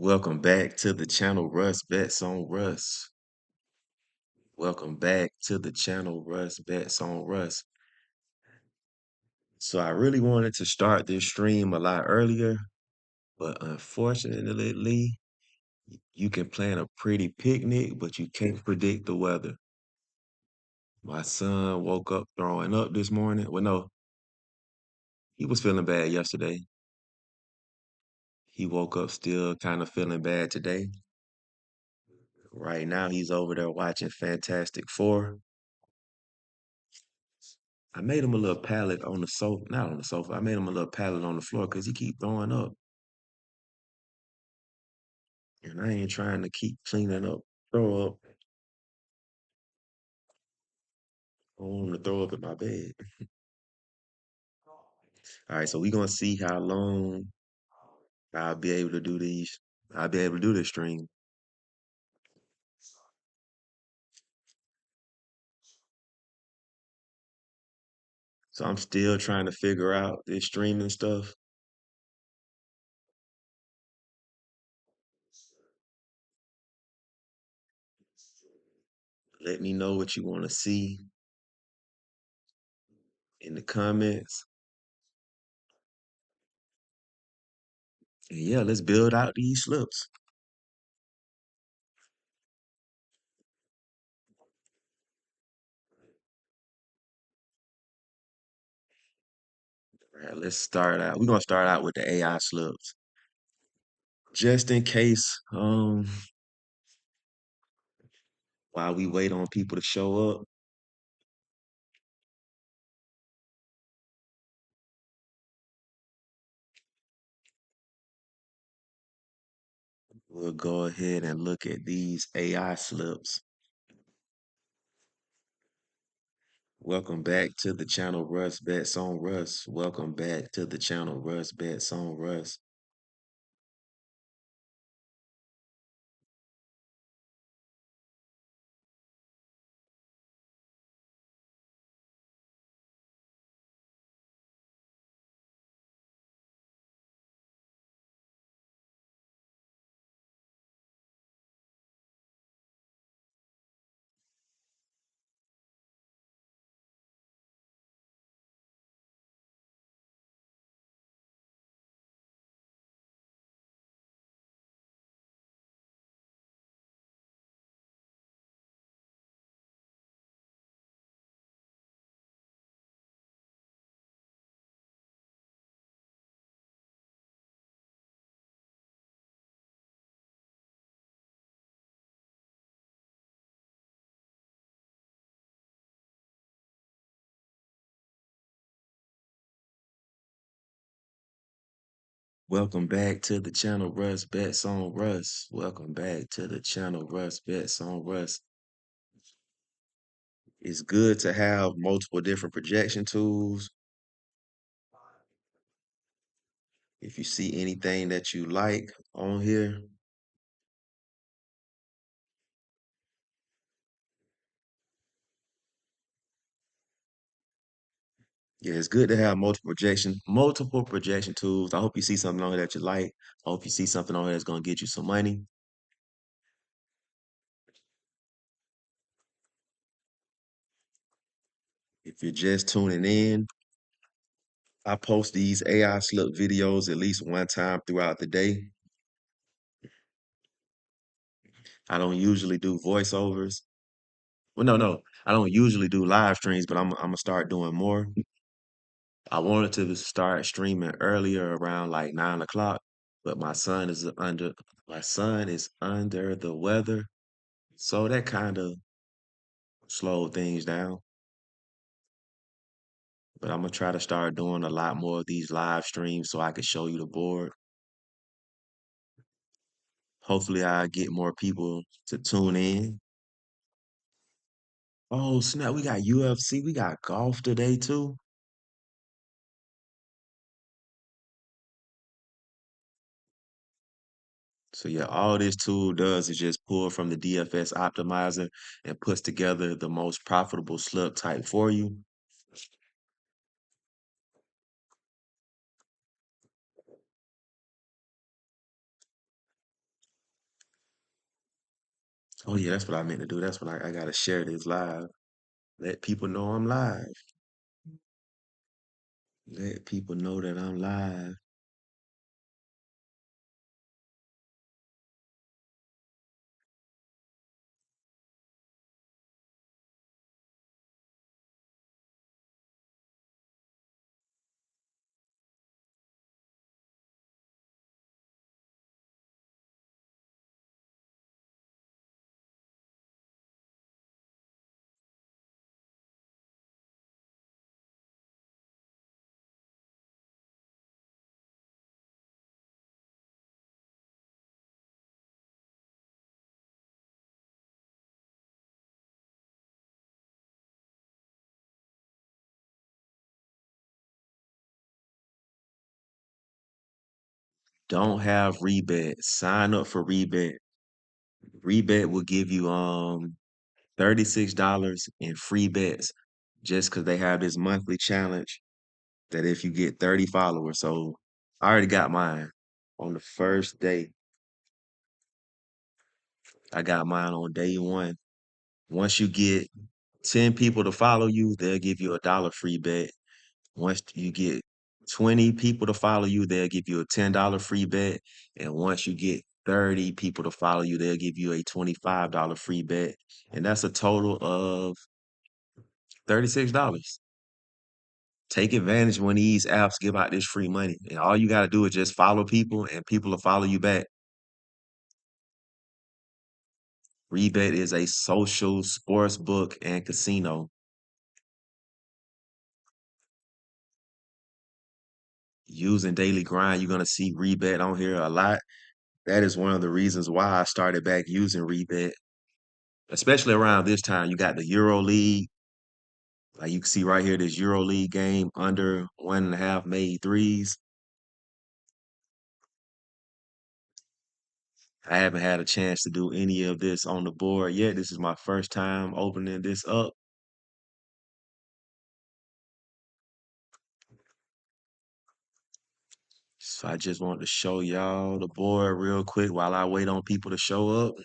Welcome back to the channel, Russ Bets on Russ. Welcome back to the channel, Russ Bets on Russ. So I really wanted to start this stream a lot earlier, but unfortunately, you can plan a pretty picnic, but you can't predict the weather. My son woke up throwing up this morning. Well, no, he was feeling bad yesterday. He woke up still kind of feeling bad today. Right now, he's over there watching Fantastic Four. I made him a little pallet on the sofa, not on the sofa. I made him a little pallet on the floor because he keep throwing up, and I ain't trying to keep cleaning up, throw up. I want him to throw up in my bed. All right, so we gonna see how long I'll be able to do these. I'll be able to do this stream. So I'm still trying to figure out this streaming stuff. Let me know what you want to see in the comments. And yeah, let's build out these slips. All right, let's start out. We're gonna start out with the AI slips. Just in case, while we wait on people to show up, we'll go ahead and look at these AI slips. Welcome back to the channel, Russ Bets on Russ. Welcome back to the channel, Russ Bets on Russ. Welcome back to the channel, Russ Bets on Russ. Welcome back to the channel, Russ Bets on Russ. It's good to have multiple different projection tools. If you see anything that you like on here, yeah, it's good to have multiple projection tools. I hope you see something on here that you like. I hope you see something on here that's gonna get you some money. If you're just tuning in, I post these AI slip videos at least one time throughout the day. I don't usually do voiceovers. Well, no, I don't usually do live streams, but I'm gonna start doing more. I wanted to start streaming earlier around like 9 o'clock, but my son is under the weather, so that kind of slowed things down. But I'm gonna try to start doing a lot more of these live streams so I can show you the board. Hopefully, I get more people to tune in. Oh snap! We got UFC. We got golf today too. So yeah, all this tool does is just pull from the DFS optimizer and puts together the most profitable slip type for you. Oh yeah, that's what I meant to do. That's when I gotta share this live. Let people know I'm live. Let people know that I'm live. Don't have rebet. Sign up for rebet. Rebet will give you $36 in free bets just because they have this monthly challenge that if you get 30 followers. So I already got mine on the first day. I got mine on day one. Once you get 10 people to follow you, they'll give you $1 free bet. Once you get 20 people to follow you, they'll give you a $10 free bet. And once you get 30 people to follow you, they'll give you a $25 free bet. And that's a total of $36. Take advantage when these apps give out this free money. And all you got to do is just follow people and people will follow you back. Rebet is a social sports book and casino. Using Daily Grind, you're going to see Rebet on here a lot. That is one of the reasons why I started back using Rebet, especially around this time. You got the Euro League. Like you can see right here, this Euro League game under 1.5 made threes. I haven't had a chance to do any of this on the board yet. This is my first time opening this up. So I just want to show y'all the board real quick while I wait on people to show up.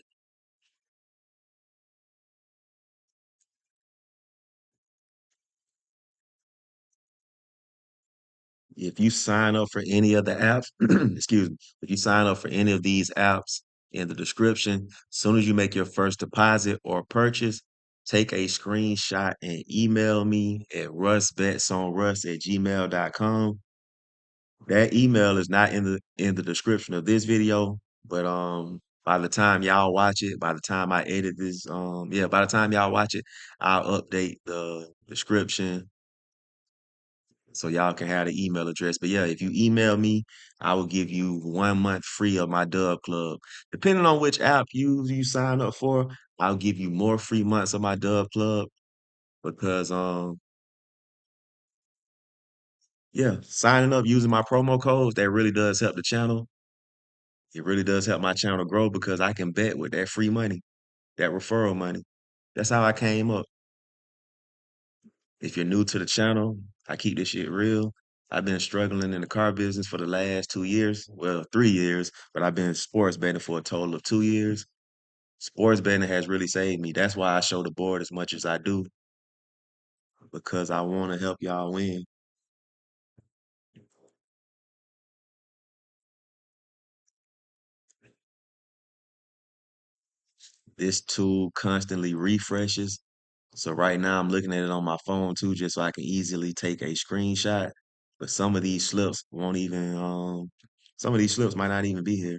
If you sign up for any of the apps, excuse me, if you sign up for any of these apps in the description, as soon as you make your first deposit or purchase, take a screenshot and email me at rusbetsonrus@gmail.com. That email is not in the description of this video, but by the time y'all watch it, by the time I edit this, yeah, by the time y'all watch it, I'll update the description so y'all can have the email address. But yeah, if you email me, I will give you 1 month free of my Dub Club. Depending on which app you sign up for, I'll give you more free months of my Dub Club because yeah, signing up using my promo codes, that really does help the channel. It really does help my channel grow because I can bet with that free money, that referral money. That's how I came up. If you're new to the channel, I keep this shit real. I've been struggling in the car business for the last 2 years. Well, 3 years, but I've been sports betting for a total of 2 years. Sports betting has really saved me. That's why I show the board as much as I do, because I want to help y'all win. This tool constantly refreshes. So right now I'm looking at it on my phone too, just so I can easily take a screenshot. But some of these slips won't even some of these slips might not even be here.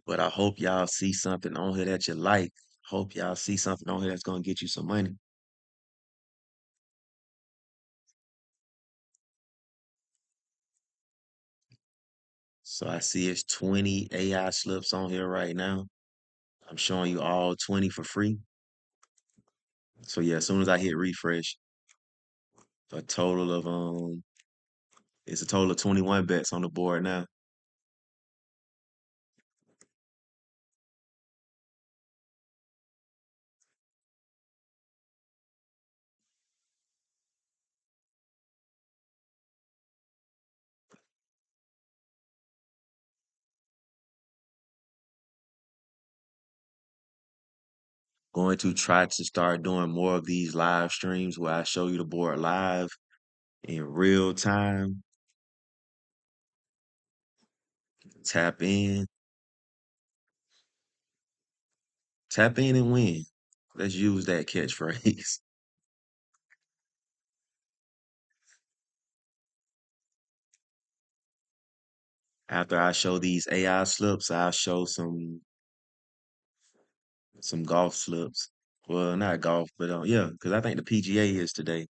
But I hope y'all see something on here that you like. Hope y'all see something on here that's gonna get you some money. So I see it's 20 AI slips on here right now. I'm showing you all 20 for free. So yeah, as soon as I hit refresh, a total of it's a total of 21 bets on the board now. Going to try to start doing more of these live streams where I show you the board live in real time. Tap in, tap in and win. Let's use that catchphrase. After I show these AI slips, I'll show some golf slips. Well, not golf, but yeah, because I think the PGA is today.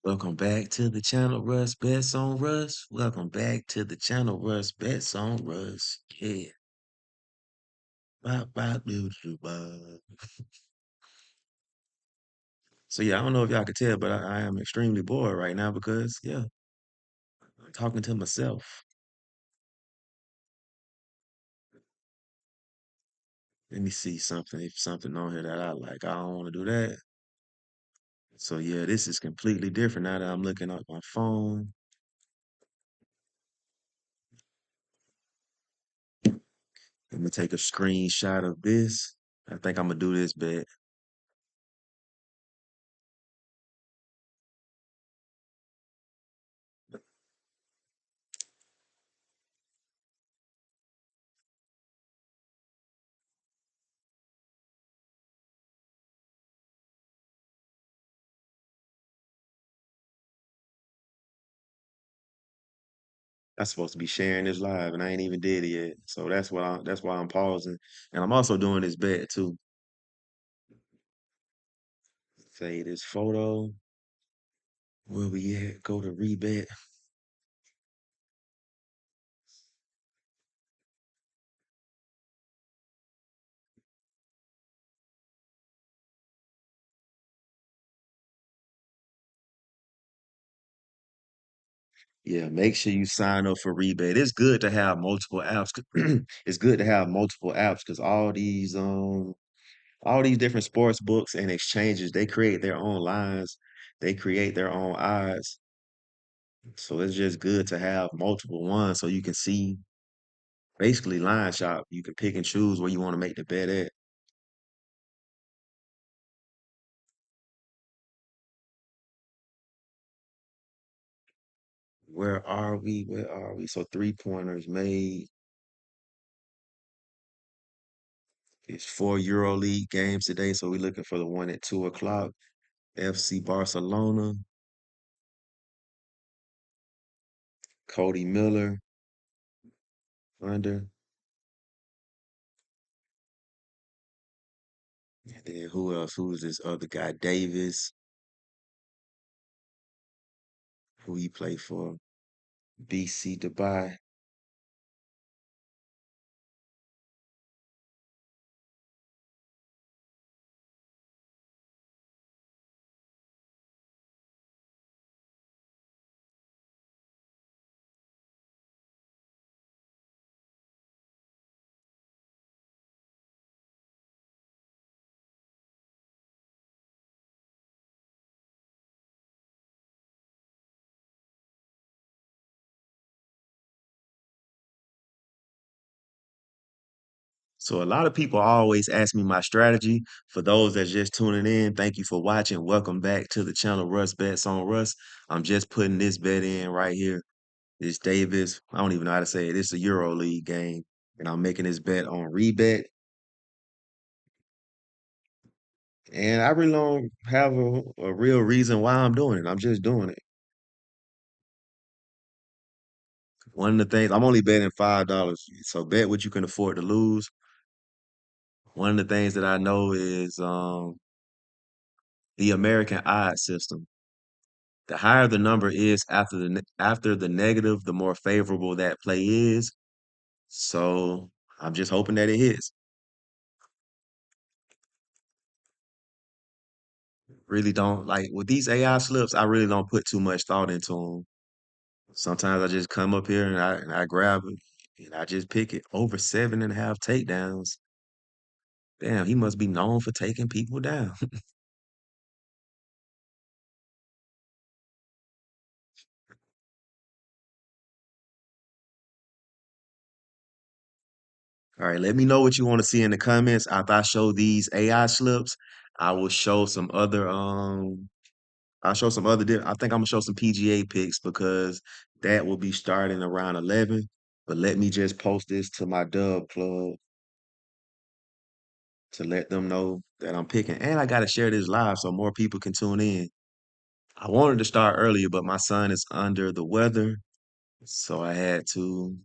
Welcome back to the channel, Russ Bets on Russ. Welcome back to the channel, Russ Bets on Russ. Yeah. Bop, bop, doo, doo, bop. So yeah, I don't know if y'all could tell, but I am extremely bored right now because yeah, I'm talking to myself. Let me see something, if something on here that I like. I don't want to do that. So yeah, this is completely different now that I'm looking at my phone. Let me take a screenshot of this. I think I'm gonna do this bet. I'm supposed to be sharing this live and I ain't even did it yet. So that's why I'm pausing. And I'm also doing this bet too. Say this photo. Where we at? Go to rebet. Yeah, make sure you sign up for rebate. It's good to have multiple apps. It's good to have multiple apps because all these different sports books and exchanges, they create their own lines, they create their own odds. So it's just good to have multiple ones so you can see basically line shop. You can pick and choose where you want to make the bet at. Where are we? Where are we? So 3 pointers made. It's 4 EuroLeague games today, so we're looking for the one at 2 o'clock. FC Barcelona, Cody Miller under. And then who else? Who's this other guy? Davis, who he played for? BC Dubai. So a lot of people always ask me my strategy. For those that's just tuning in, thank you for watching. Welcome back to the channel Russ Bets on Russ. I'm just putting this bet in right here. This Davis, I don't even know how to say it. It's a Euro League game. And I'm making this bet on rebet. And I really don't have a real reason why I'm doing it. I'm just doing it. One of the things I'm only betting $5, so bet what you can afford to lose. One of the things that I know is the American odds system. The higher the number is after the negative, the more favorable that play is. So I'm just hoping that it hits. Really don't like with these AI slips. I really don't put too much thought into them. Sometimes I just come up here and I grab it and I just pick it over 7.5 takedowns. Damn, he must be known for taking people down. All right, let me know what you want to see in the comments. After I show these AI slips, I will show some other I'll show some other I think I'm gonna show some PGA picks because that will be starting around 11. But let me just post this to my dub club to let them know that I'm picking. And I gotta share this live so more people can tune in. I wanted to start earlier, but my son is under the weather, so I had to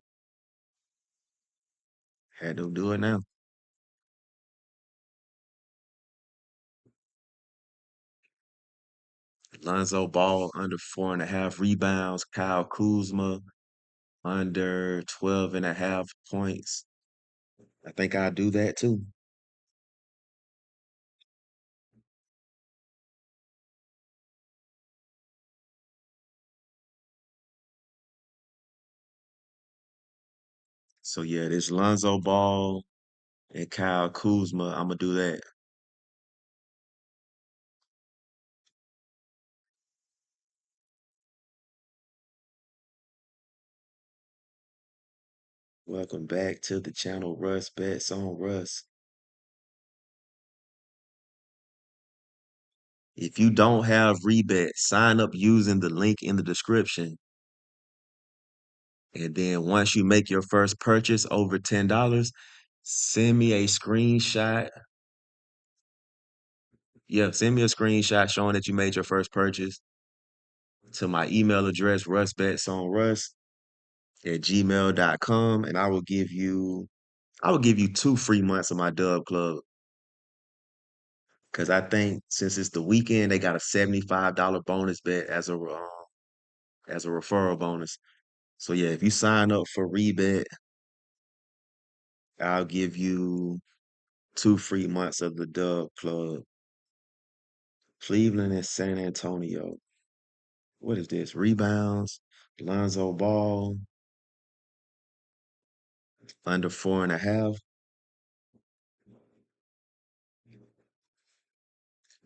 do it now. Lonzo Ball under 4.5 rebounds. Kyle Kuzma under 12.5 points. I think I'll do that too. So yeah, this Lonzo Ball and Kyle Kuzma, I'm gonna do that. Welcome back to the channel, Russ Bets on Russ. If you don't have rebet, sign up using the link in the description. And then once you make your first purchase over $10, send me a screenshot. Yeah, send me a screenshot showing that you made your first purchase to my email address, rusbetsonrus@gmail.com, and I will give you 2 free months of my Dub Club because I think since it's the weekend, they got a $75 bonus bet as a referral bonus. So yeah, if you sign up for Rebet, I'll give you 2 free months of the Dub Club. Cleveland and San Antonio. What is this? Rebounds. Lonzo Ball under 4.5.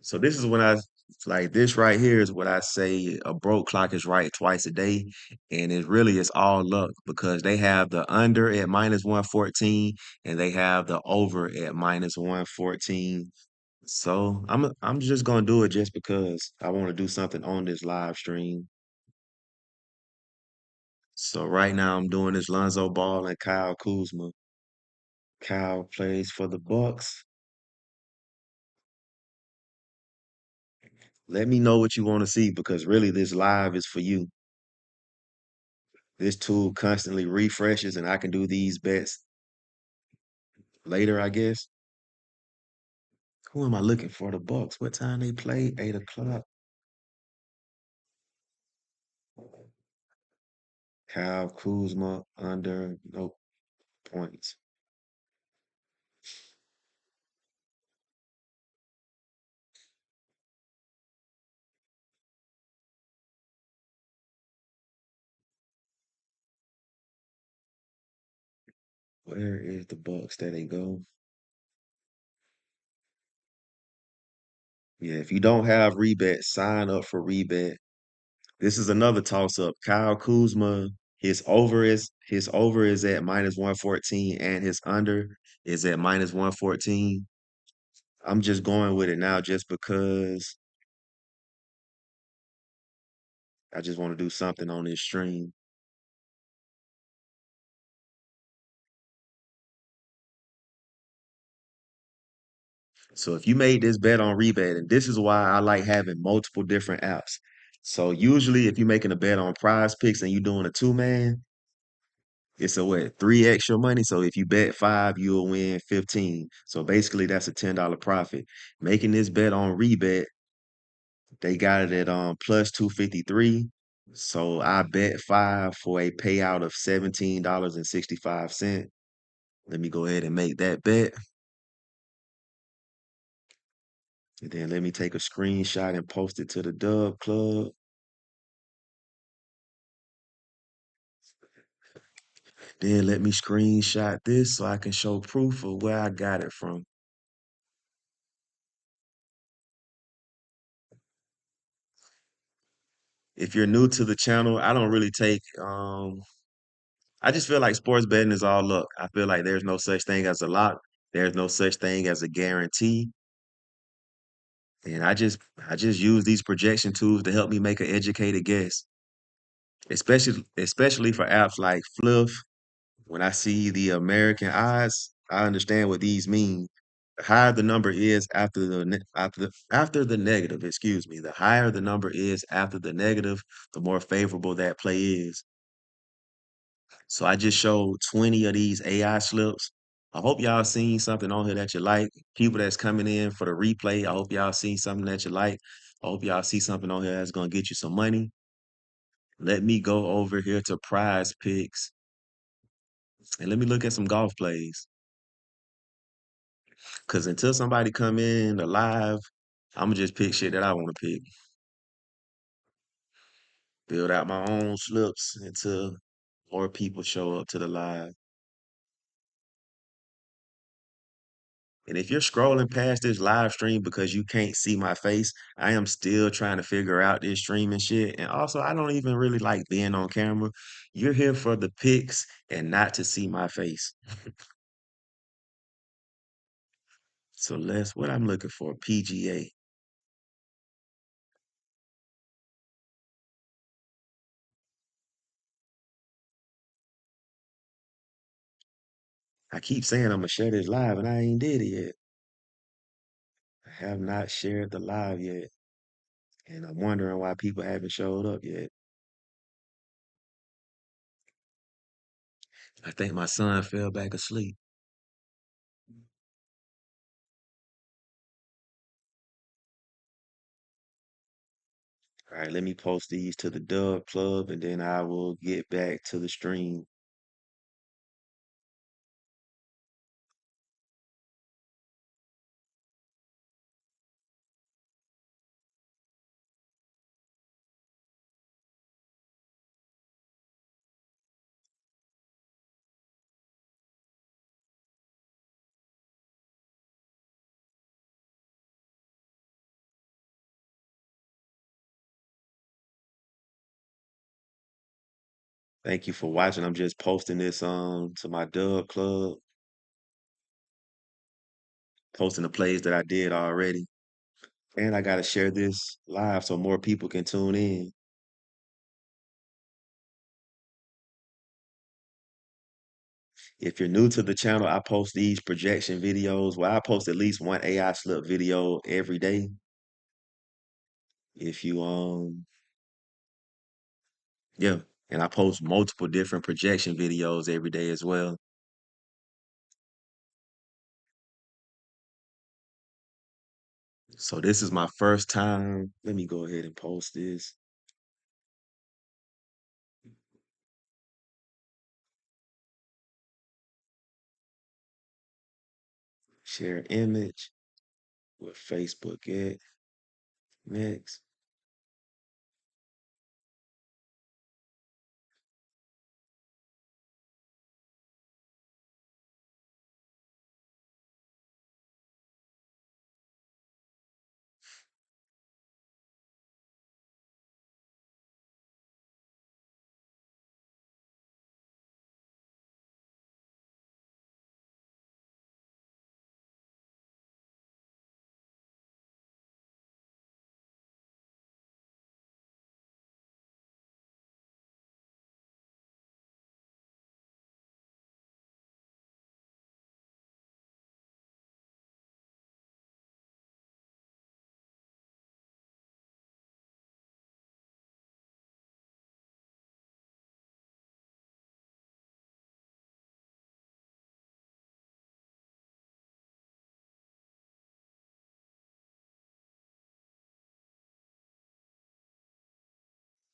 So this is when I like this right here is what I say a broke clock is right twice a day. And it really is all luck because they have the under at minus 114 and they have the over at minus 114. So I'm just gonna do it just because I want to do something on this live stream. So right now I'm doing this Lonzo Ball and Kyle Kuzma. Kyle plays for the Bucks. Let me know what you want to see because really this live is for you. This tool constantly refreshes and I can do these bets later, I guess. Who am I looking for? The Bucks. What time they play? 8 o'clock. Kyle Kuzma under no points. Where is the Bucks that they go? Yeah, if you don't have Rebet, sign up for Rebet. This is another toss up. Kyle Kuzma, his over is at minus 114 and his under is at minus 114. I'm just going with it now just because I just want to do something on this stream. So if you made this bet on Rebet, and this is why I like having multiple different apps. So usually if you're making a bet on Prize Picks and you're doing a two-man, It's a what, 3x your money. So if you bet five, you'll win 15. So basically that's a $10 profit. Making this bet on rebet, they got it at plus 253. So I bet five for a payout of $17.65. Let me go ahead and make that bet. And then let me take a screenshot and post it to the Dub Club. Then let me screenshot this so I can show proof of where I got it from. If you're new to the channel, I don't really take I just feel like sports betting is all luck. I feel like there's no such thing as a lock. There's no such thing as a guarantee. And I just use these projection tools to help me make an educated guess. Especially for apps like Fliff. When I see the American odds, I understand what these mean. The higher the number is after the negative, excuse me, the higher the number is after the negative, the more favorable that play is. So I just showed 20 of these AI slips. I hope y'all seen something on here that you like. People that's coming in for the replay, I hope y'all seen something that you like. I hope y'all see something on here that's gonna get you some money. Let me go over here to Prize Picks and let me look at some golf plays. Cause until somebody come in alive, I'ma just pick shit that I want to pick. Build out my own slips until more people show up to the live. And if you're scrolling past this live stream because you can't see my face, I am still trying to figure out this streaming shit. And also, I don't even really like being on camera. You're here for the pics and not to see my face. So what I'm looking for, PGA. I keep saying I'm gonna share this live and I ain't did it yet. I have not shared the live yet. And I'm wondering why people haven't showed up yet. I think my son fell back asleep. All right, let me post these to the Dub Club and then I will get back to the stream. Thank you for watching. I'm just posting this to my Dub Club, posting the plays that I did already. And I gotta share this live so more people can tune in. If you're new to the channel, I post these projection videos. Well, I post at least one AI slip video every day. If you yeah, and I post multiple different projection videos every day as well. So this is my first time. Let me go ahead and post this. Share image with Facebook at next.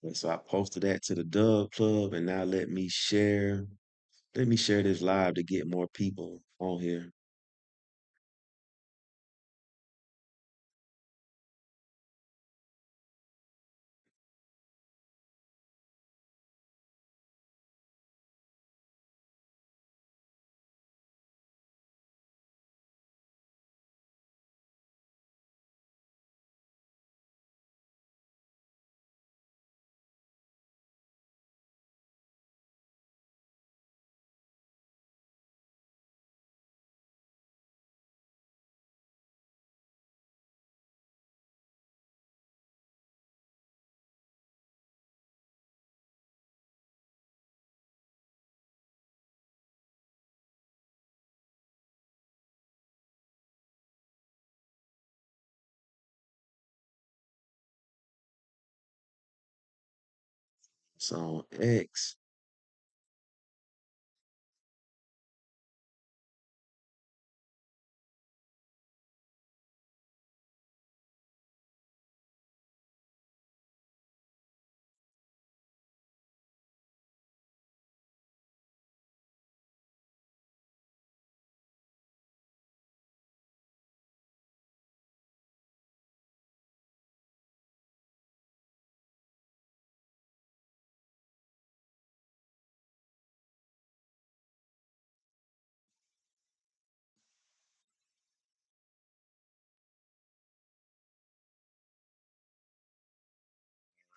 And so I posted that to the Dub Club, and now let me share this live to get more people on here. So X.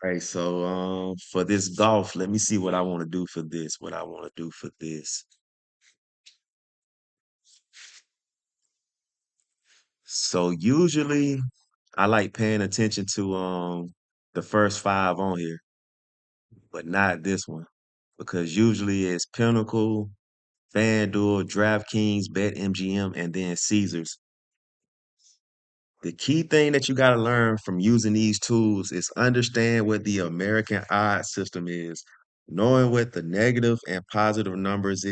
Right, so for this golf, let me see what I want to do for this. What I want to do for this. So usually I like paying attention to the first five on here, but not this one. Because usually it's Pinnacle, FanDuel, DraftKings, BetMGM, and then Caesars. The key thing that you got to learn from using these tools is understand what the American odds system is. Knowing what the negative and positive numbers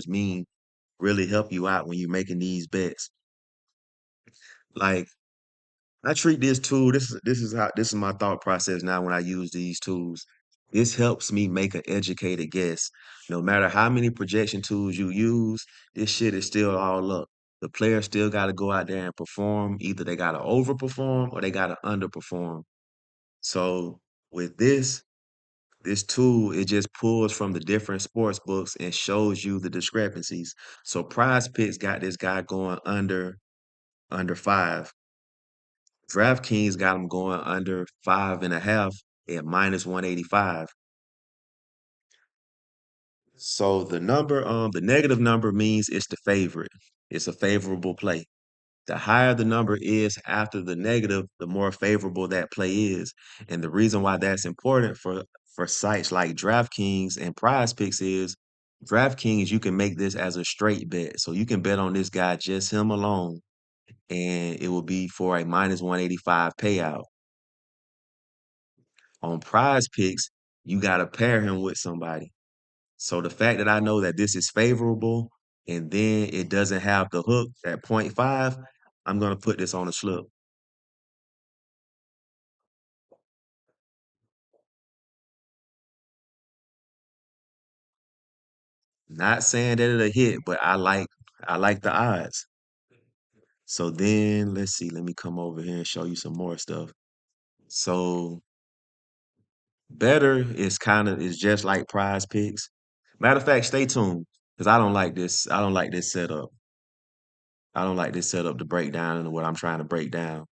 mean really help you out when you're making these bets. Like I treat this tool, this is my thought process now when I use these tools. This helps me make an educated guess. No matter how many projection tools you use, this shit is still all up. The player still got to go out there and perform. Either they got to overperform or they got to underperform. So with this tool, it just pulls from the different sports books and shows you the discrepancies. So Prize Picks got this guy going under five. DraftKings got them going under 5.5 at minus 185. So the negative number means it's the favorite. It's a favorable play. The higher the number is after the negative, the more favorable that play is. And the reason why that's important for sites like DraftKings and Prize Picks is DraftKings, you can make this as a straight bet. So you can bet on this guy, just him alone, and it will be for a minus 185 payout. On Prize Picks, you got to pair him with somebody. So the fact that I know that this is favorable and then it doesn't have the hook at point 0.5, I'm going to put this on a slip. Not saying that it'll hit, but I like the odds. So then let's see, let me come over here and show you some more stuff. So Betr is just like Prize Picks. Matter of fact, stay tuned because I don't like this. I don't like this setup. I don't like this setup to break down into what I'm trying to break down.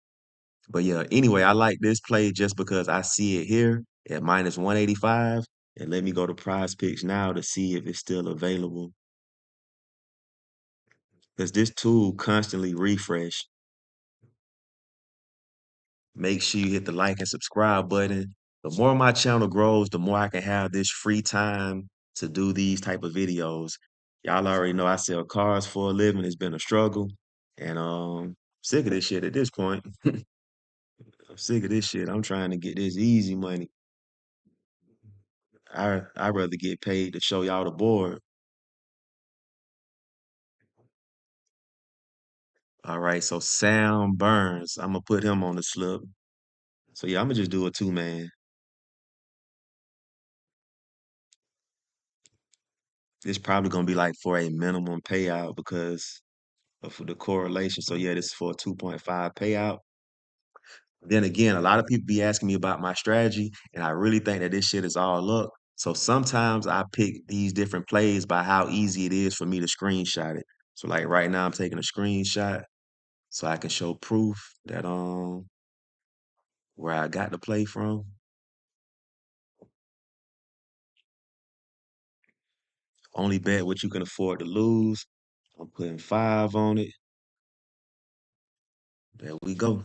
But yeah, anyway, I like this play just because I see it here at minus 185. And let me go to Prize Picks now to see if it's still available. Because this tool constantly refresh. Make sure you hit the like and subscribe button. The more my channel grows, the more I can have this free time to do these type of videos. Y'all already know I sell cars for a living. It's been a struggle. And sick of this shit at this point. I'm sick of this shit. I'm trying to get this easy money. I'd rather get paid to show y'all the board. All right, so Sam Burns. I'm gonna put him on the slip. So yeah, I'm gonna just do a two-man. It's probably gonna be like for a minimum payout because of the correlation. So yeah, this is for a 2.5 payout. Then again, a lot of people be asking me about my strategy, and I really think that this shit is all luck. So sometimes I pick these different plays by how easy it is for me to screenshot it. So like right now, I'm taking a screenshot so I can show proof that where I got the play from. Only bet what you can afford to lose. I'm putting 5 on it. There we go.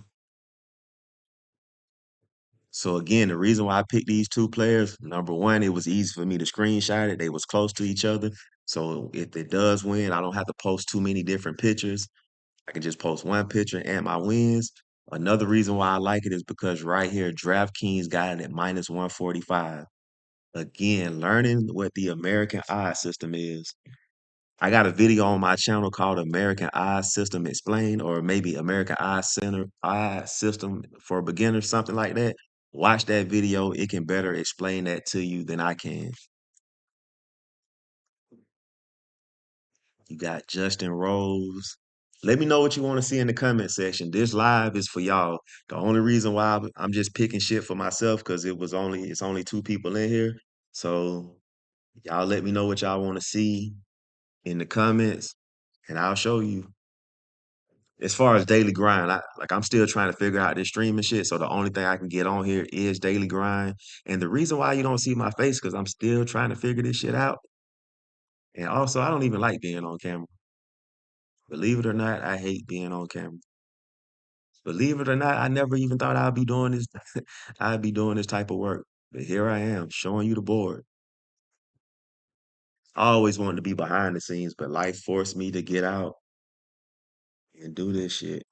So again, the reason why I picked these two players, number one, it was easy for me to screenshot it. They was close to each other. So if it does win, I don't have to post too many different pictures. I can just post one picture and my wins. Another reason why I like it is because right here, DraftKings got it at minus 145. Again, learning what the American odds system is. I got a video on my channel called American Odds System Explained, or maybe American Odds System for Beginners, something like that. Watch that video. It can better explain that to you than I can. You got Justin Rose. Let me know what you want to see in the comment section. This live is for y'all. The only reason why I'm just picking shit for myself because it's only two people in here. So y'all let me know what y'all want to see in the comments, and I'll show you. As far as daily grind, I'm still trying to figure out this streaming shit. So the only thing I can get on here is daily grind. And the reason why you don't see my face because I'm still trying to figure this shit out. And also, I don't even like being on camera. Believe it or not, I hate being on camera. Believe it or not, I never even thought I'd be doing this. I'd be doing this type of work. But here I am, showing you the board. I always wanted to be behind the scenes, but life forced me to get out and do this shit.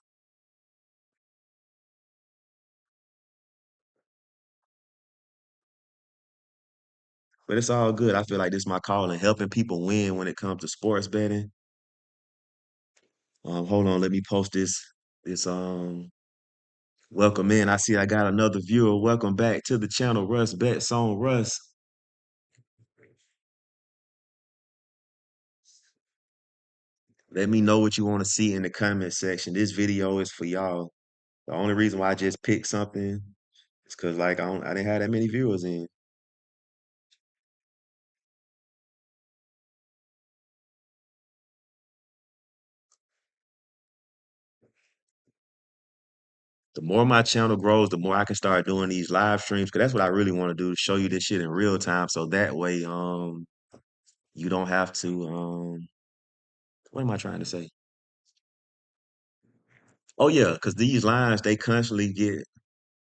But it's all good. I feel like this is my calling, helping people win when it comes to sports betting. Hold on, let me post this welcome in. I see I got another viewer. Welcome back to the channel, RusBetsOnRus. Let me know what you want to see in the comment section. This video is for y'all. The only reason why I just picked something is because I didn't have that many viewers in. The more my channel grows, the more I can start doing these live streams. Cause that's what I really want to do, to show you this shit in real time. So that way, you don't have to what am I trying to say? Oh yeah, because these lines they constantly get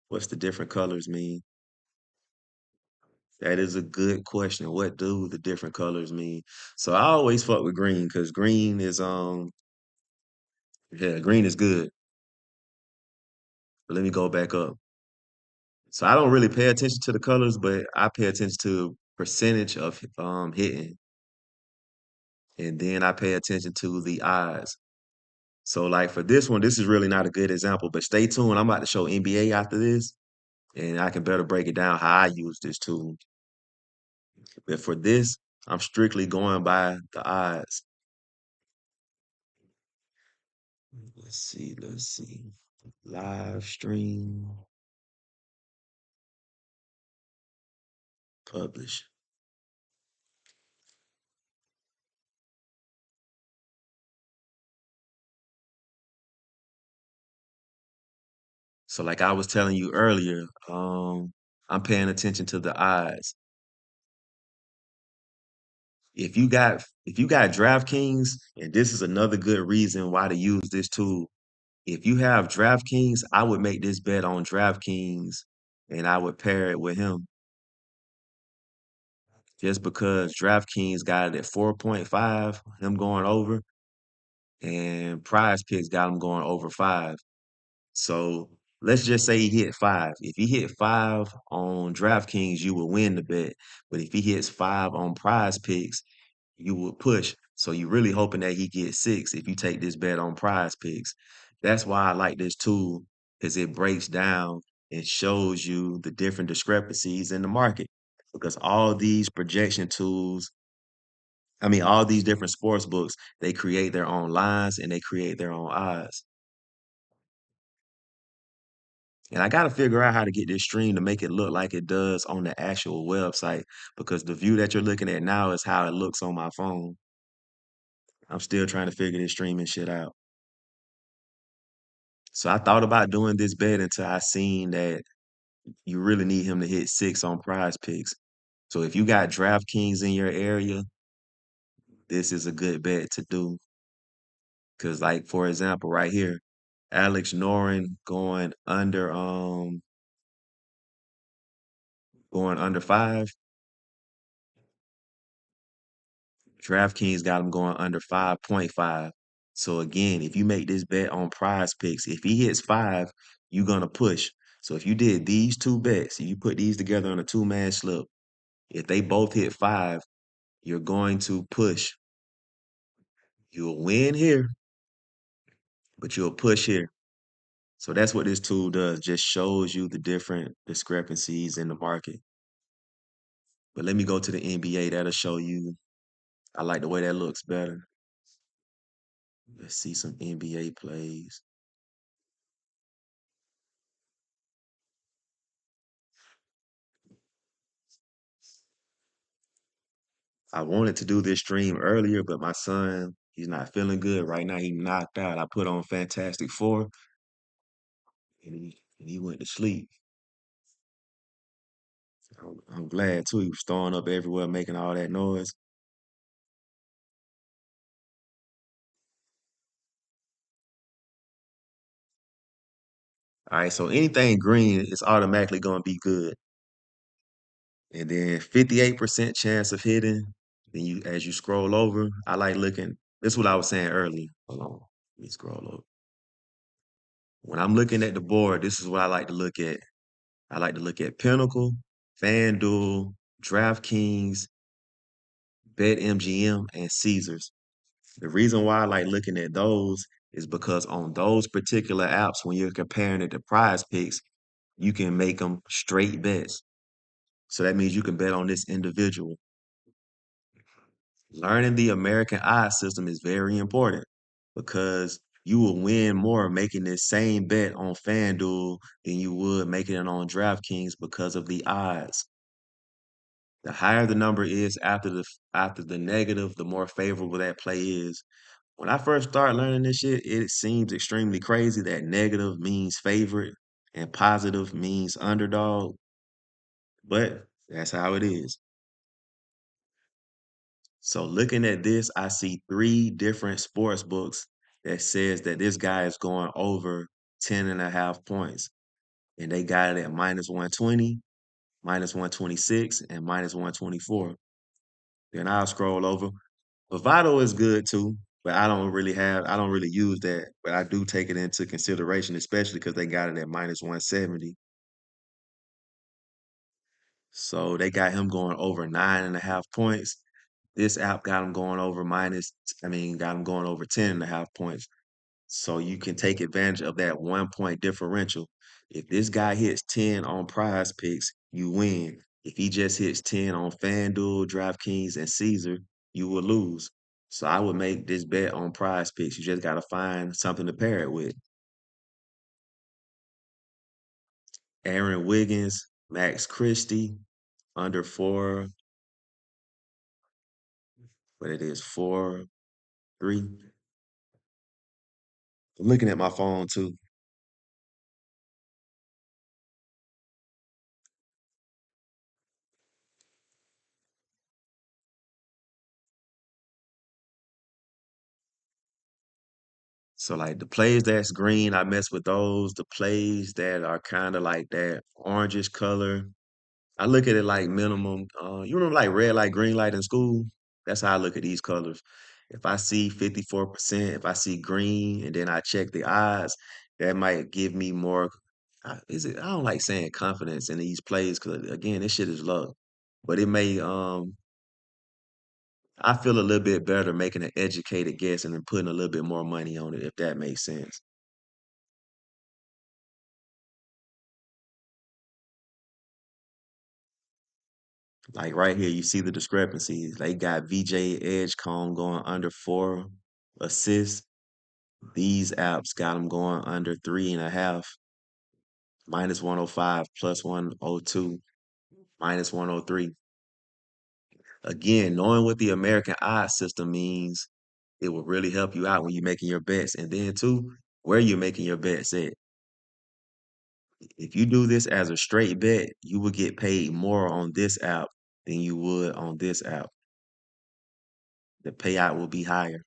what's the different colors mean? That is a good question. What do the different colors mean? So I always fuck with green because green is yeah, green is good. But let me go back up. So I don't really pay attention to the colors, but I pay attention to percentage of hitting. And then I pay attention to the odds. So like for this one, this is really not a good example, but stay tuned. I'm about to show NBA after this, and I can better break it down how I use this tool. But for this, I'm strictly going by the odds. Let's see. Live stream, publish. So like I was telling you earlier, I'm paying attention to the odds. If you got DraftKings, and this is another good reason why to use this tool. If you have DraftKings, I would make this bet on DraftKings and I would pair it with him just because DraftKings got it at 4.5, him going over, and PrizePicks got him going over 5. So let's just say he hit 5. If he hit 5 on DraftKings, you will win the bet. But if he hits 5 on PrizePicks, you would push. So you're really hoping that he gets 6 if you take this bet on PrizePicks. That's why I like this tool because it breaks down it shows you the different discrepancies in the market because all these projection tools, I mean, all these different sports books, they create their own lines and they create their own odds. And I got to figure out how to get this stream to make it look like it does on the actual website because the view that you're looking at now is how it looks on my phone. I'm still trying to figure this streaming shit out. So I thought about doing this bet until I seen that you really need him to hit 6 on PrizePicks. So if you got DraftKings in your area, this is a good bet to do. Cause like for example, right here, Alex Noren going under 5. DraftKings got him going under 5.5. So again, if you make this bet on PrizePicks, if he hits 5, you're gonna push. So if you did these two bets, you put these together on a two-man slip, if they both hit 5, you're going to push. You'll win here, but you'll push here. So that's what this tool does, just shows you the different discrepancies in the market. But let me go to the NBA. That'll show you. I like the way that looks better. Let's see some NBA plays. I wanted to do this stream earlier, but my son, he's not feeling good right now. He knocked out. I put on Fantastic Four, and he went to sleep. I'm glad too. He was throwing up everywhere, making all that noise. All right, so anything green is automatically going to be good. And then 58% chance of hitting. Then you, as you scroll over, I like looking. This is what I was saying earlier. Hold on, let me scroll over. When I'm looking at the board, this is what I like to look at. I like to look at Pinnacle, FanDuel, DraftKings, BetMGM, and Caesars. The reason why I like looking at those is because on those particular apps, when you're comparing it to Prize Picks, you can make them straight bets. So that means you can bet on this individual. Learning the American odds system is very important because you will win more making this same bet on FanDuel than you would making it on DraftKings because of the odds. The higher the number is after the negative, the more favorable that play is. When I first started learning this shit, it seems extremely crazy that negative means favorite and positive means underdog, but that's how it is. So looking at this, I see 3 different sports books that says that this guy is going over 10.5 points. And they got it at minus 120, minus 126, and minus 124. Then I'll scroll over. Bovado is good too, but I don't really use that, but I do take it into consideration, especially because they got it at minus 170. So they got him going over 9.5 points. This app got him going over got him going over 10.5 points. So you can take advantage of that 1 point differential. If this guy hits 10 on prize picks, you win. If he just hits 10 on FanDuel, DraftKings, and Caesar, you will lose. So I would make this bet on prize picks. You just got to find something to pair it with. Aaron Wiggins, Max Christie, under 4, but it is 4-3. I'm looking at my phone too. So like the plays that's green, I mess with those. The plays that are kind of like that orangish color, I look at it like minimum. You remember like red light, green light in school? That's how I look at these colors. If I see 54%, if I see green, and then I check the odds, that might give me more. I don't like saying confidence in these plays because again, this shit is low. But it may I feel a little bit better making an educated guess and then putting a little bit more money on it, if that makes sense. Like right here, you see the discrepancies. They got VJ Edgecombe going under 4 assists. These apps got them going under 3.5, minus 105, plus 102, minus 103. Again, knowing what the American odds system means, it will really help you out when you're making your bets. And then too, where you're making your bets at. If you do this as a straight bet, you will get paid more on this app than you would on this app. The payout will be higher.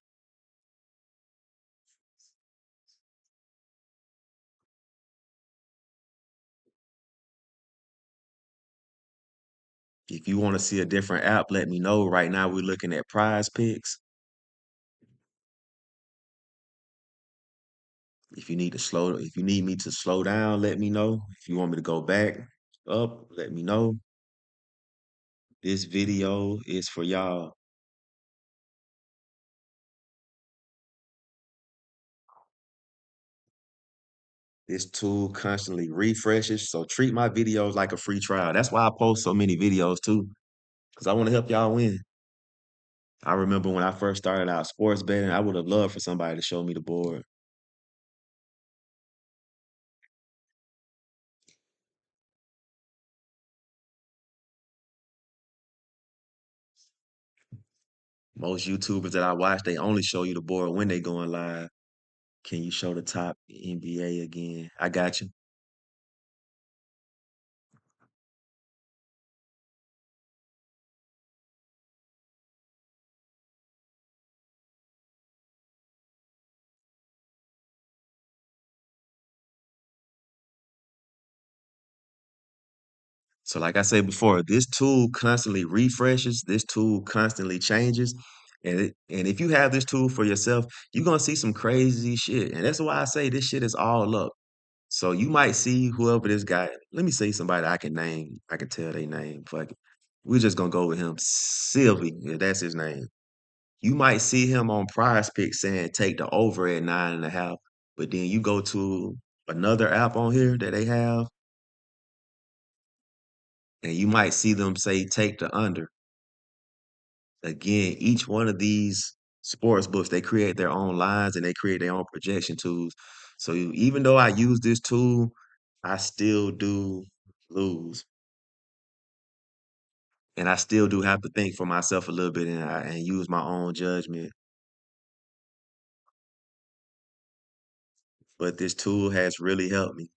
If you want to see a different app, let me know. Right now, we're looking at PrizePicks. If you need me to slow down, let me know. If you want me to go back up, let me know. This video is for y'all. This tool constantly refreshes, so treat my videos like a free trial. That's why I post so many videos too, because I want to help y'all win. I remember when I first started out sports betting, I would have loved for somebody to show me the board. Most YouTubers that I watch, they only show you the board when they going live. Can you show the top NBA again? I got you. So like I said before, this tool constantly refreshes, this tool constantly changes. And if you have this tool for yourself, you're gonna see some crazy shit. And that's why I say this shit is all luck. So you might see whoever this guy, let me say somebody I can name, I can tell their name. Fuck it. We're just gonna go with him. Sylvie, if that's his name. You might see him on Prize Pick saying take the over at 9.5, but then you go to another app on here that they have, and you might see them say take the under. Again, each one of these sports books, they create their own lines and they create their own projection tools. So even though I use this tool, I still do lose. And I still do have to think for myself a little bit and use my own judgment. But this tool has really helped me.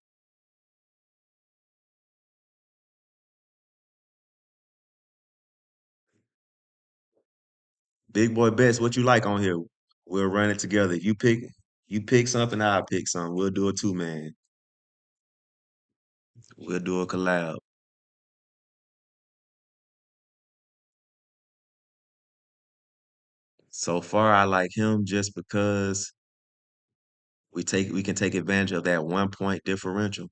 Big boy bets, what you like on here? We'll run it together. If you pick something, I'll pick something. We'll do a two-man. We'll do a collab. So far, I like him just because we can take advantage of that 1 point differential.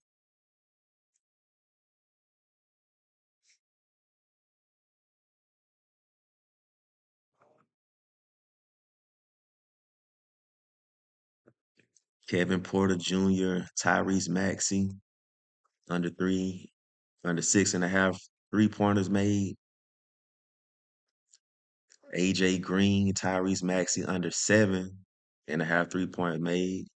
Kevin Porter Jr., Tyrese Maxey, under three, under 6.5 3-pointers made. AJ Green, Tyrese Maxey, under 7.5 3-point made.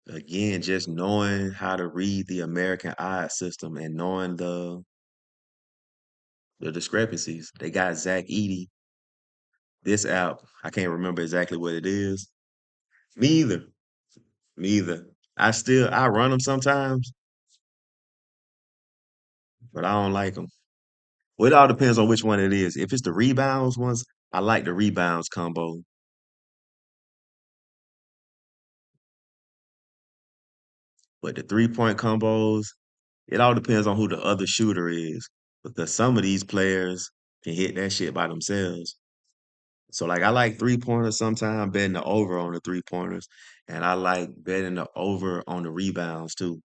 Again, just knowing how to read the American odds system and knowing the discrepancies. They got Zach Edey. This app, I can't remember exactly what it is. Me either. Me either. I run them sometimes, but I don't like them. Well, it all depends on which one it is. If it's the rebounds ones, I like the rebounds combo. But the 3-point combos, it all depends on who the other shooter is. Because some of these players can hit that shit by themselves. So like I like 3-pointers sometimes, betting the over on the 3-pointers. And I like betting the over on the rebounds too.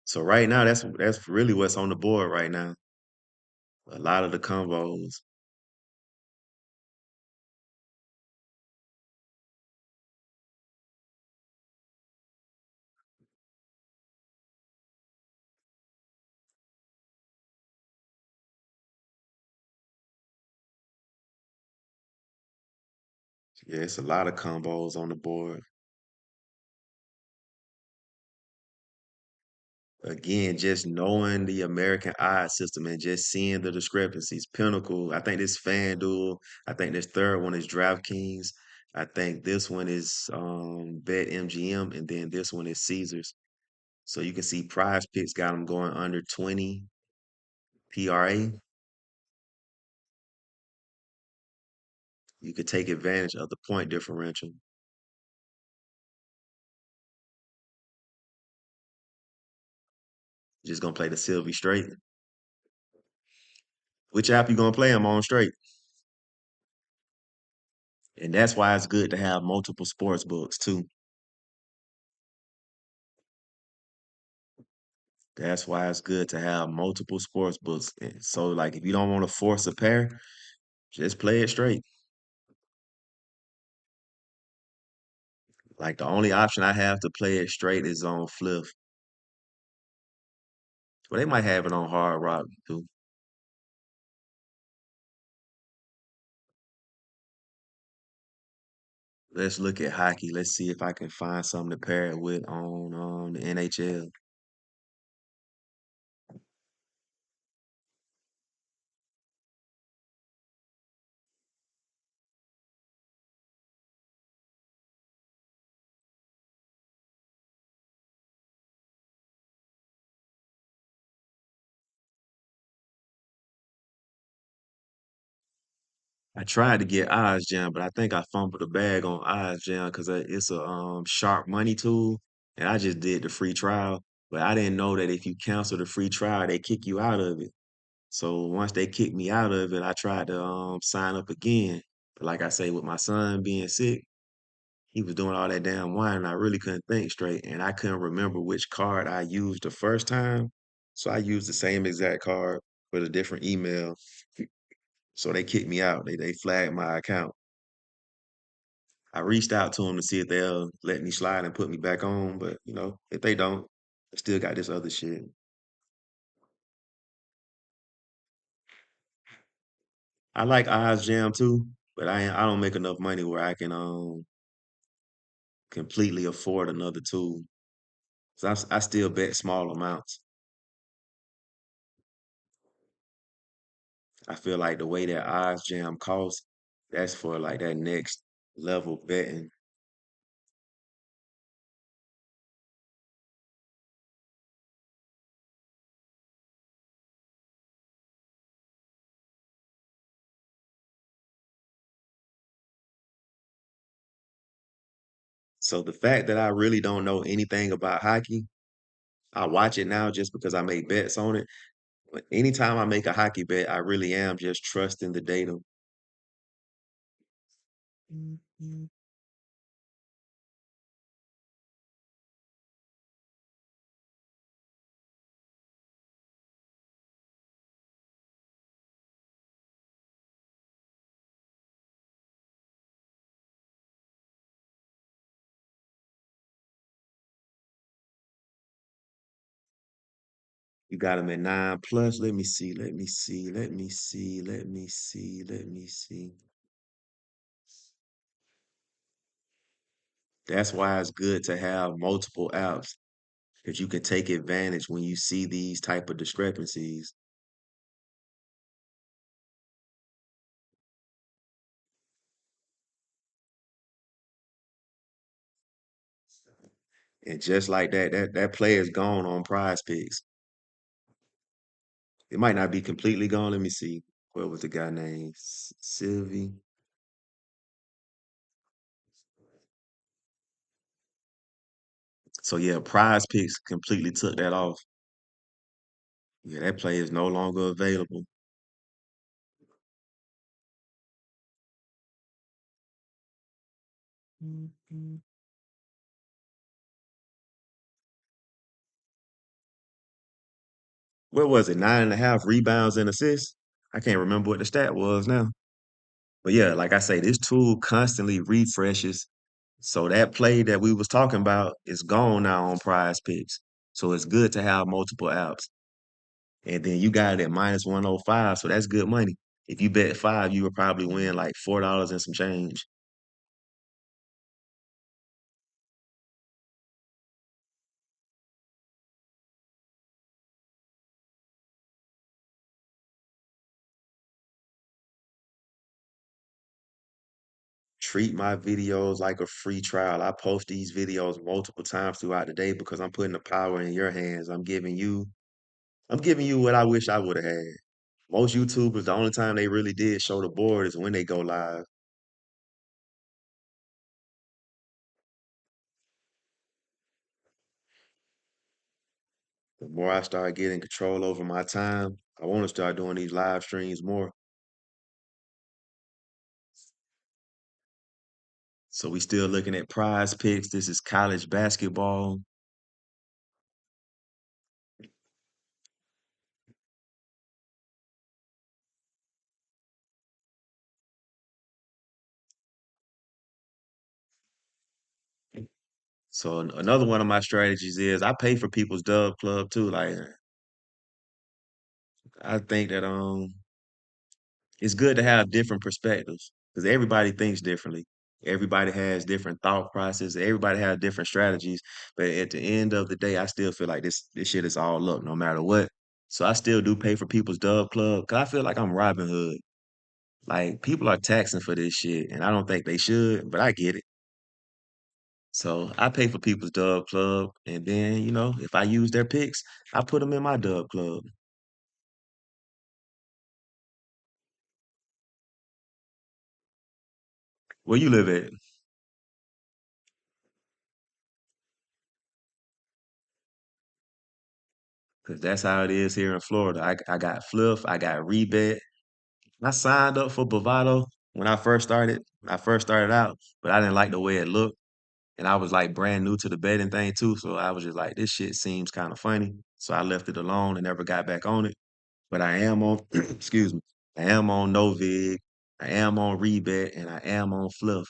So right now, that's really what's on the board right now. A lot of the combos. Yeah, it's a lot of combos on the board. Again, just knowing the American odds system and just seeing the discrepancies. Pinnacle, I think this FanDuel, I think this third one is DraftKings. I think this one is BetMGM, and then this one is Caesars. So you can see Prize Picks got them going under 20 PRA. You could take advantage of the point differential. Just gonna play the Sylvie straight. Which app you gonna play them on straight? And that's why it's good to have multiple sports books too. That's why it's good to have multiple sports books. So, like, if you don't want to force a pair, just play it straight. Like, the only option I have to play it straight is on Fliff. Well, they might have it on Hard Rock too. Let's look at hockey. Let's see if I can find something to pair it with on the NHL. I tried to get Odds Jam, but I think I fumbled the bag on Odds Jam because it's a sharp money tool, and I just did the free trial. But I didn't know that if you cancel the free trial, they kick you out of it. So once they kicked me out of it, I tried to sign up again. But like I say, with my son being sick, he was doing all that damn wine, and I really couldn't think straight, and I couldn't remember which card I used the first time. So I used the same exact card with a different email. So they kicked me out. They flagged my account. I reached out to them to see if they'll let me slide and put me back on, but if they don't, I still got this other shit. I like Odds Jam too, but I don't make enough money where I can completely afford another tool. So I still bet small amounts. I feel like the way that Odds Jam costs, that's for like that next level betting. So the fact that I really don't know anything about hockey, I watch it now just because I make bets on it. But anytime I make a hockey bet, I really am just trusting the data. You got them at 9 plus. Let me see. Let me see. Let me see. Let me see. Let me see. That's why it's good to have multiple apps because you can take advantage when you see these type of discrepancies. And just like that, that play is gone on Prize Picks. It might not be completely gone. Let me see. What was the guy named? Sylvie. So yeah, Prize Picks completely took that off. Yeah, that play is no longer available. What was it? 9.5 rebounds and assists? I can't remember what the stat was now. But yeah, like I say, this tool constantly refreshes. So that play that we was talking about is gone now on Prize Picks. So it's good to have multiple apps. And then you got it at minus 105, so that's good money. If you bet five, you would probably win like $4 and some change. treat my videos like a free trial. I post these videos multiple times throughout the day because I'm putting the power in your hands. I'm giving you what I wish I would have had. Most YouTubers, the only time they really did show the board is when they go live. The more I start getting control over my time, I want to start doing these live streams more. So we still looking at prize picks. This is college basketball. So another one of my strategies is I pay for people's dub club too. Like I think that it's good to have different perspectives because everybody thinks differently. Everybody has different thought process. Everybody has different strategies. But at the end of the day, I still feel like this shit is all luck, no matter what. So I still do pay for people's dub club because I feel like I'm Robin Hood. Like people are taxing for this shit, and I don't think they should, but I get it. So I pay for people's dub club, and then if I use their picks, I put them in my dub club. Where you live at? Because that's how it is here in Florida. I got Fliff, I got Rebet. I signed up for Bovado when I first started. I first started out, but I didn't like the way it looked, and I was like brand new to the betting thing too. So I was just like, this shit seems kind of funny. So I left it alone and never got back on it. But I am on, excuse me, I am on Novig, I am on Rebet, and I am on Fluff.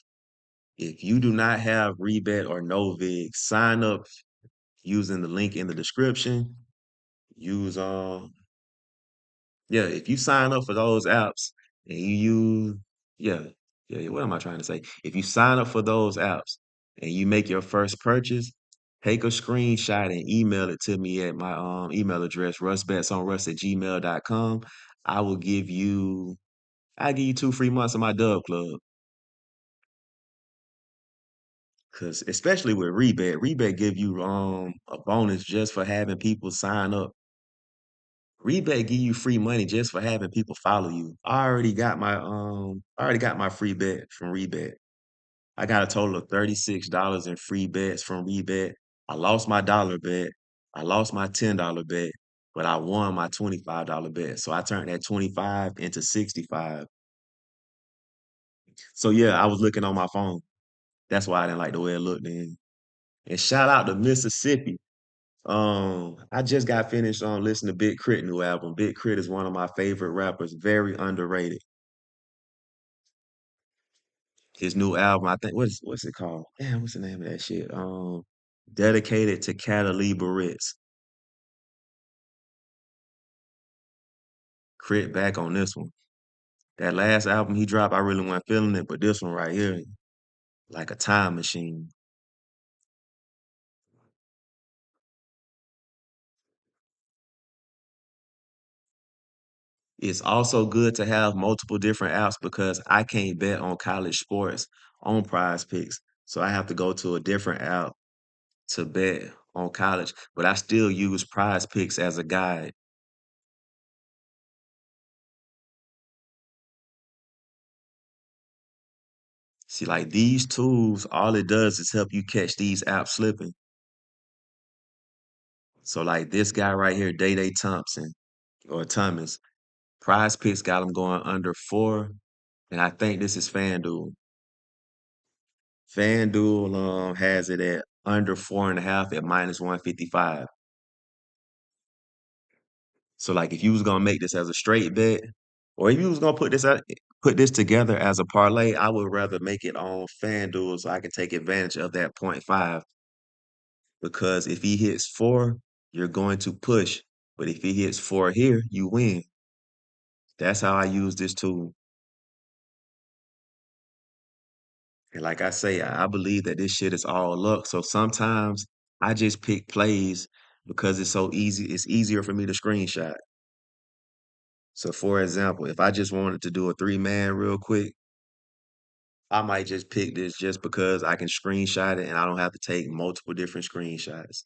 If you do not have Rebet or Novig, sign up using the link in the description. Use Yeah, if you sign up for those apps and you use yeah, yeah, what am I trying to say? If you sign up for those apps and you make your first purchase, take a screenshot and email it to me at my email address, rusbetsonrus@gmail.com. I will give you I give you 2 free months of my Dub Club. Cause especially with Rebet give you a bonus just for having people sign up. Rebate give you free money just for having people follow you. I already got my free bet from Rebate. I got a total of $36 in free bets from Rebate. I lost my dollar bet. I lost my $10 bet, but I won my $25 bet. So I turned that 25 into 65. So yeah, I was looking on my phone. That's why I didn't like the way it looked then. And shout out to Mississippi. I just got finished on listening to Big Crit new album. Big Crit is one of my favorite rappers, very underrated. His new album, I think, what's it called? Damn, what's the name of that shit? Dedicated to Catalina Barretts. Crit back on this one. That last album he dropped, I really wasn't feeling it, but this one right here, like a time machine. It's also good to have multiple different apps because I can't bet on college sports on Prize Picks. So I have to go to a different app to bet on college, but I still use Prize Picks as a guide. See, like these tools, all it does is help you catch these apps slipping. So, like this guy right here, Day Day Thompson or Thomas, Prize Picks got him going under 4, and I think this is FanDuel. FanDuel has it at under 4.5 at minus 155. So, like if you was gonna make this as a straight bet, or if you was gonna put this together as a parlay, I would rather make it on FanDuel so I can take advantage of that point 0.5. Because if he hits 4, you're going to push. But if he hits 4 here, you win. That's how I use this tool. And like I say, I believe that this shit is all luck. So sometimes I just pick plays because it's so easy. It's easier for me to screenshot. So for example, if I just wanted to do a 3-man real quick, I might just pick this just because I can screenshot it and I don't have to take multiple different screenshots.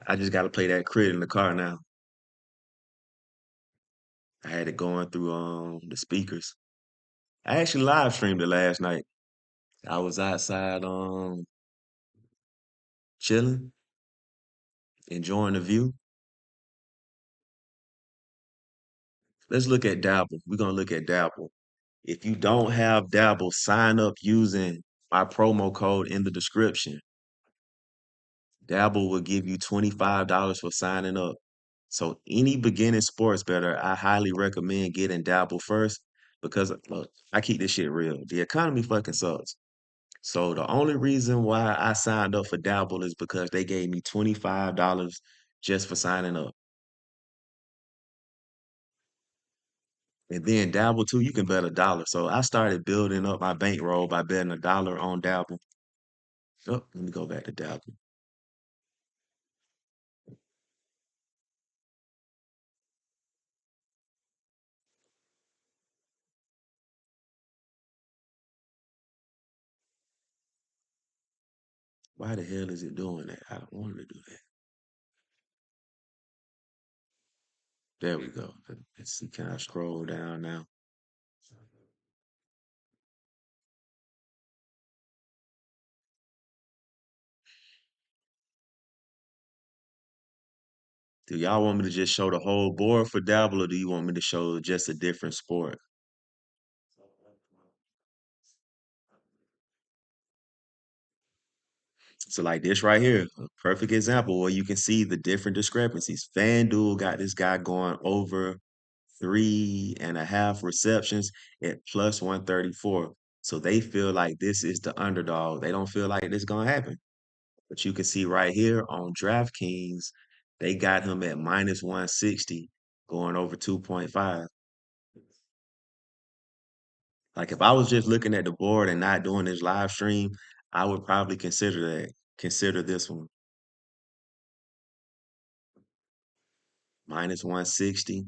I just got to play that crit in the car now. I had it going through the speakers. I actually live streamed it last night. I was outside chilling, enjoying the view. Let's look at Dabble. We're gonna look at Dabble. If you don't have Dabble, sign up using my promo code in the description. Dabble will give you $25 for signing up. So any beginning sports better, I highly recommend getting Dabble first because look, I keep this shit real. The economy fucking sucks. So the only reason why I signed up for Dabble is because they gave me $25 just for signing up. And then Dabble too, you can bet $1. So I started building up my bankroll by betting $1 on Dabble. Oh, let me go back to Dabble. Why the hell is it doing that? I don't want it to do that. There we go. Let's see. Can I scroll down now? Do y'all want me to just show the whole board for Dabble, or do you want me to show just a different sport? So like this right here, a perfect example where you can see the different discrepancies. FanDuel got this guy going over 3.5 receptions at plus 134. So they feel like this is the underdog. They don't feel like this is gonna happen. But you can see right here on DraftKings, they got him at minus 160 going over 2.5. Like if I was just looking at the board and not doing this live stream, I would probably consider that. Consider this one minus 160.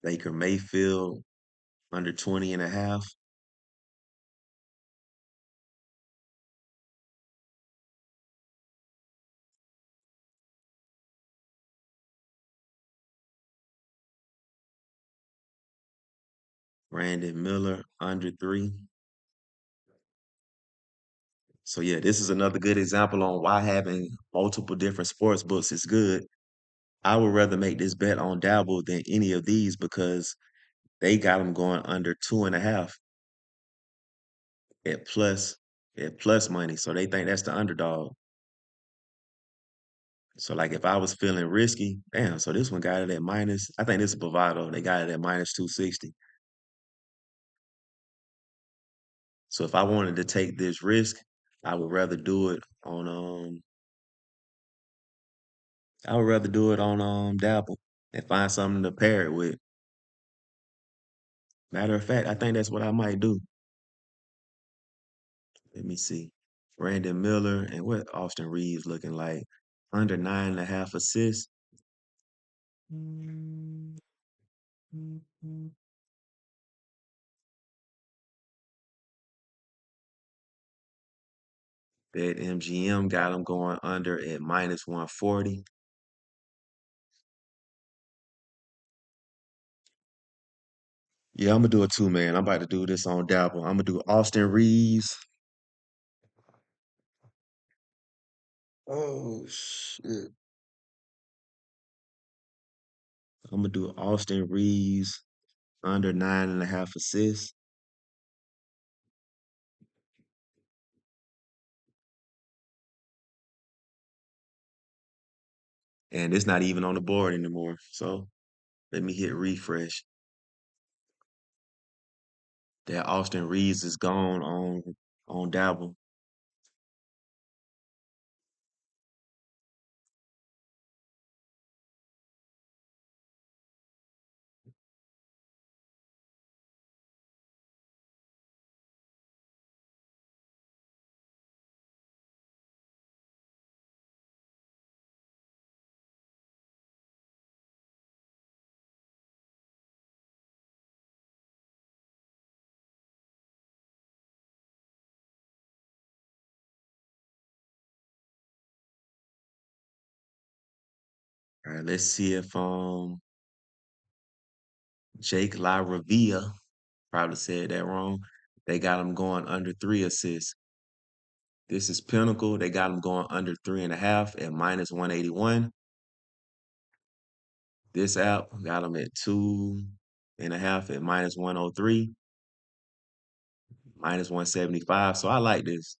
Baker Mayfield under 20.5. Brandon Miller under 3. So yeah, this is another good example on why having multiple different sports books is good. I would rather make this bet on Dabble than any of these because they got them going under 2.5 at plus at plus money. So they think that's the underdog. So like if I was feeling risky, damn, so this one got it at minus, I think this is Bovado. They got it at minus 260. So if I wanted to take this risk, I would rather do it on I would rather do it on Dabble and find something to pair it with. Matter of fact, I think that's what I might do. Let me see. Brandon Miller and what Austin Reeves looking like? Under 9.5 assists. Bet MGM got him going under at minus 140. Yeah, I'm gonna do it too, man. I'm about to do this on Dabble. I'm gonna do Austin Reeves. Oh shit. I'm gonna do Austin Reeves under 9.5 assists. And it's not even on the board anymore. So let me hit refresh. That Austin Reeves is gone on Dabble. right, let's see if Jake LaRavia, probably said that wrong. They got him going under 3 assists. This is Pinnacle. They got him going under 3.5 at -181. This app got him at 2.5 at -103, -175. So I like this.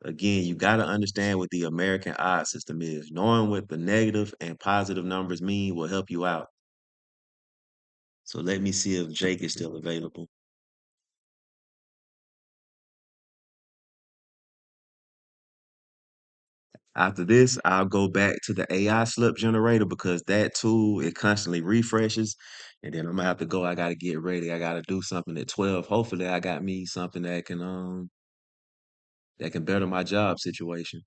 Again, you got to understand what the American odds system is. Knowing what the negative and positive numbers mean will help you out. So let me see if Jake is still available. After this, I'll go back to the AI slip generator because that tool, it constantly refreshes. And then I'm gonna have to go. I gotta get ready. I gotta do something at 12. Hopefully I got me something that can better my job situation.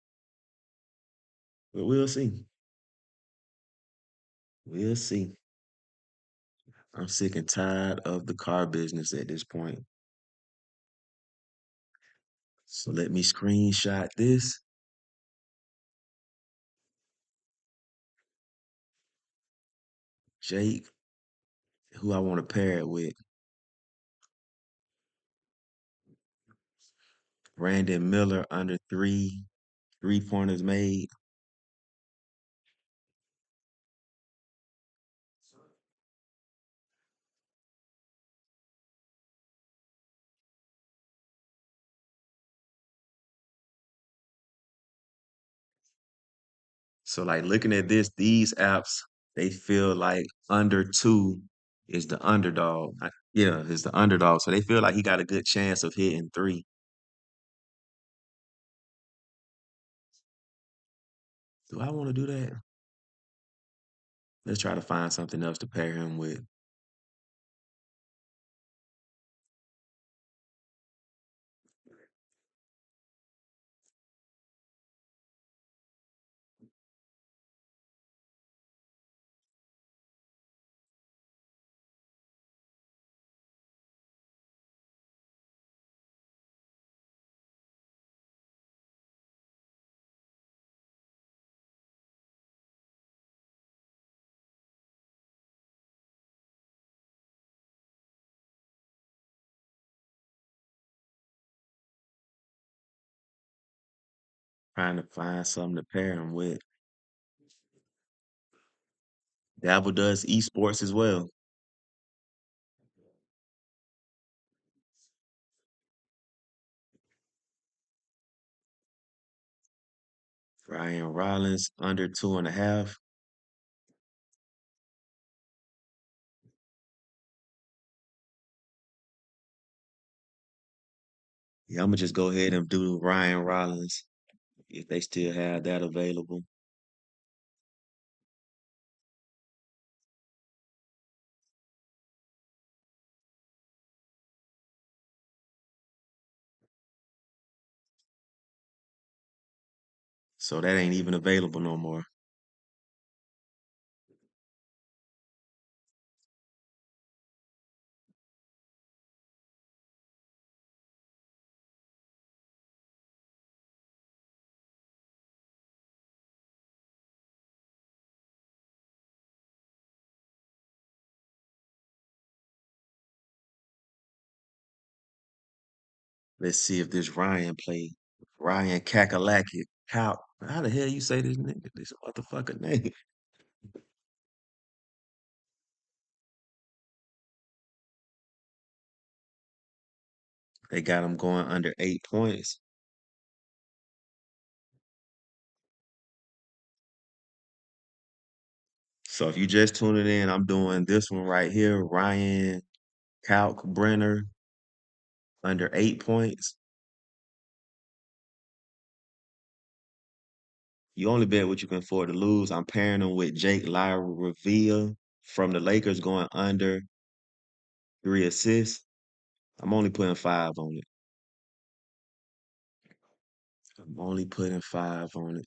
But we'll see. We'll see. I'm sick and tired of the car business at this point. So let me screenshot this. Jake, who I want to pair it with. Brandon Miller under 3 pointers made. So like looking at this, these apps, they feel like under 2 is the underdog. Yeah, is the underdog. So they feel like he got a good chance of hitting 3. Do I want to do that? Let's try to find something else to pair him with. Trying to find something to pair him with. Dabble does esports as well. Ryan Rollins under 2.5. Yeah, I'm gonna just go ahead and do Ryan Rollins if they still have that available. So that ain't even available no more. Let's see if this Ryan play. Ryan Kakalaki. How the hell you say this nigga? This motherfucker name? They got him going under 8 points. So if you just tuning in, I'm doing this one right here. Ryan Kalkbrenner under 8 points. You only bet what you can afford to lose. I'm pairing him with Jake LaRavia from the Lakers going under 3 assists. I'm only putting 5 on it. I'm only putting 5 on it.